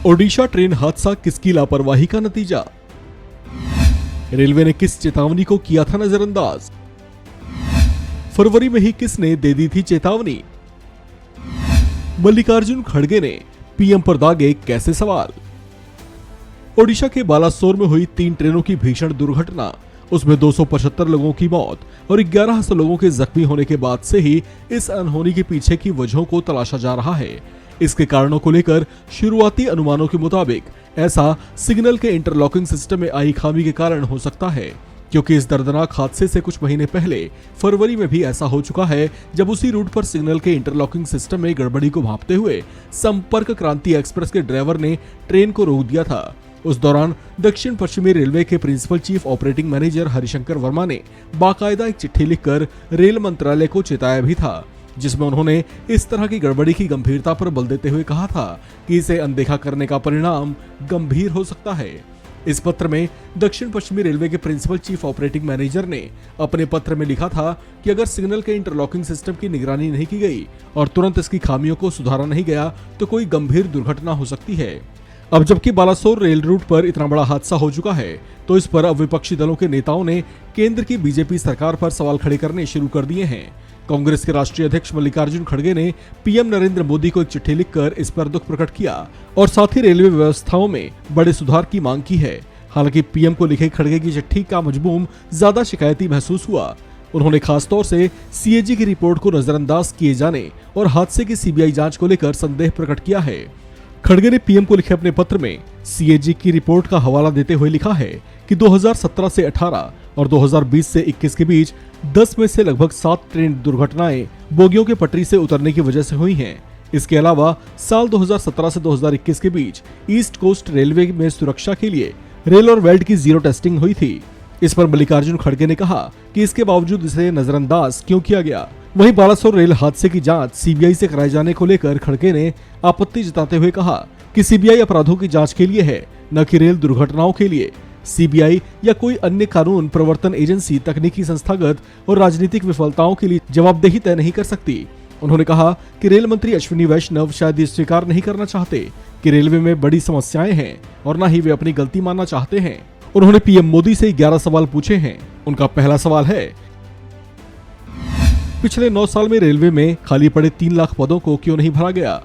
Odisha train हादसा किसकी लापरवाही का नतीजा? रेलवे ने किस चेतावनी को किया था नजरअंदाज? फरवरी में ही किसने दे दी थी चेतावनी? मल्लिकार्जुन खड़गे ने पीएम पर दागे कैसे सवाल? ओडिशा के बालासोर में हुई 3 ट्रेनों की भीषण दुर्घटना, उसमें 275 लोगों की मौत और 1100 लोगों के जख्मी होने के बाद से ही इस अनहोनी के पीछे की वजहों को तलाशा जा रहा है। इसके कारणों को लेकर शुरुआती अनुमानों के मुताबिक ऐसा सिग्नल के इंटरलॉकिंग सिस्टम में आई खामी के कारण हो सकता है, क्योंकि इस दर्दनाक हादसे से कुछ महीने पहले फरवरी में भी ऐसा हो चुका है, जब उसी रूट पर सिग्नल के इंटरलॉकिंग सिस्टम में गड़बड़ी को भांपते हुए संपर्क क्रांति एक्सप्रेस के ड्राइवर ने ट्रेन को रोक दिया था। उस दौरान दक्षिण पश्चिमी रेलवे के principal chief operating manager Harishankar Verma ने बाकायदा एक चिट्ठी लिखकर रेल मंत्रालय को चेताया भी था, जिसमें उन्होंने इस तरह की गड़बड़ी की गंभीरता पर बल देते हुए कहा था कि इसे अनदेखा करने का परिणाम गंभीर हो सकता है। इस पत्र में दक्षिण पश्चिमी रेलवे के प्रिंसिपल चीफ ऑपरेटिंग मैनेजर ने अपने पत्र में लिखा था कि अगर सिग्नल के इंटरलॉकिंग सिस्टम की निगरानी नहीं की गई और तुरंत इसकी खामियों को सुधारा नहीं गया तो कोई गंभीर दुर्घटना हो सकती है। अब जबकि बालासोर रेल रूट पर इतना बड़ा हादसा हो चुका है, तो इस पर अब विपक्षी दलों के नेताओं ने केंद्र की बीजेपी सरकार पर सवाल खड़े करने शुरू कर दिए हैं। कांग्रेस के राष्ट्रीय अध्यक्ष मल्लिकार्जुन खड़गे ने पीएम नरेंद्र मोदी को एक चिट्ठी लिखकर इस पर दुख प्रकट किया और साथ ही रेलवे व्यवस्थाओं में बड़े सुधार की मांग की है। हालांकि पीएम को लिखे खड़गे की चिट्ठी का मजमून ज्यादा शिकायती महसूस हुआ। उन्होंने खासतौर से सीएजी की रिपोर्ट को नजरअंदाज किए जाने और हादसे की सीबीआई जांच को लेकर संदेह प्रकट किया है। खड़गे ने पीएम को लिखे अपने पत्र में सीएजी की रिपोर्ट का हवाला देते हुए लिखा है कि 2017 से 18 और 2020 से 21 के बीच 10 में से लगभग 7 ट्रेन दुर्घटनाएं बोगियों के पटरी से उतरने की वजह से हुई हैं। इसके अलावा साल 2017 से 2021 के बीच ईस्ट कोस्ट रेलवे में सुरक्षा के लिए रेल और वेल्ट की जीरो टेस्टिंग हुई थी। इस पर मल्लिकार्जुन खड़गे ने कहा कि इसके बावजूद इसे नजरअंदाज क्यों किया गया। वहीं बालासोर रेल हादसे की जांच सीबीआई से कराए जाने को लेकर खड़गे ने आपत्ति जताते हुए कहा कि सीबीआई अपराधों की जांच के लिए है, न कि रेल दुर्घटनाओं के लिए। सीबीआई या कोई अन्य कानून प्रवर्तन एजेंसी तकनीकी संस्थागत और राजनीतिक विफलताओं के लिए जवाबदेही तय नहीं कर सकती। उन्होंने कहा कि रेल मंत्री अश्विनी वैष्णव शायद ये स्वीकार नहीं करना चाहते कि रेलवे में बड़ी समस्याएं हैं और न ही वे अपनी गलती मानना चाहते हैं। उन्होंने पीएम मोदी से 11 सवाल पूछे हैं। उनका पहला सवाल है, पिछले 9 साल में रेलवे में खाली पड़े 3 लाख पदों को क्यों नहीं भरा गया?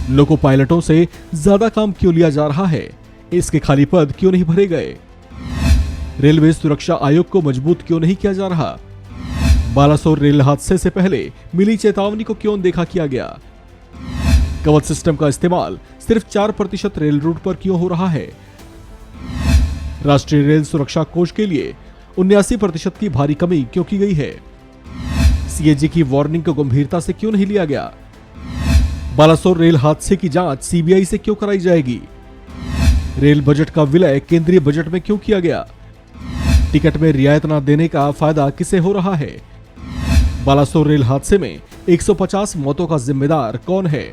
लोको पायलटों से ज्यादा काम क्यों लिया जा रहा है? इसके खाली पद क्यों नहीं भरे गए? रेलवे सुरक्षा आयोग को मजबूत क्यों नहीं किया जा रहा? बालासोर रेल हादसे से पहले मिली चेतावनी को क्यों अनदेखा किया गया? कवच सिस्टम का इस्तेमाल सिर्फ 4% रेल रूट पर क्यों हो रहा है? राष्ट्रीय रेल सुरक्षा कोष के लिए 79% की भारी कमी क्यों की गई है? सीएजी की वार्निंग को गंभीरता से क्यों नहीं लिया गया? बालासोर रेल हादसे की जांच सीबीआई से क्यों कराई जाएगी? रेल बजट का विलय केंद्रीय बजट में क्यों किया गया? टिकट में रियायत न देने का फायदा किसे हो रहा है? बालासोर रेल हादसे में 150 मौतों का जिम्मेदार कौन है?